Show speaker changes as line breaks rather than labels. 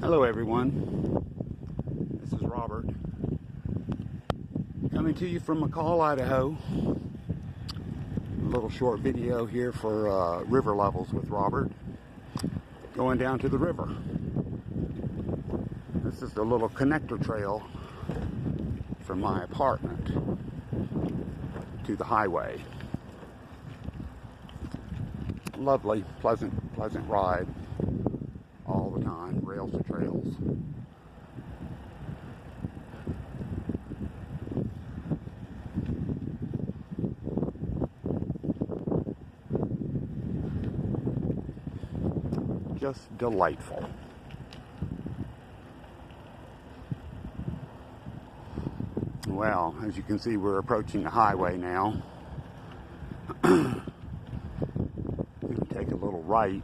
Hello everyone, this is Robert, coming to you from McCall, Idaho. A little short video here for river levels with Robert, going down to the river. This is the little connector trail from my apartment to the highway. Lovely, pleasant ride all the time, rails to trails. Just delightful. Well, as you can see, we're approaching the highway now. We can take a little right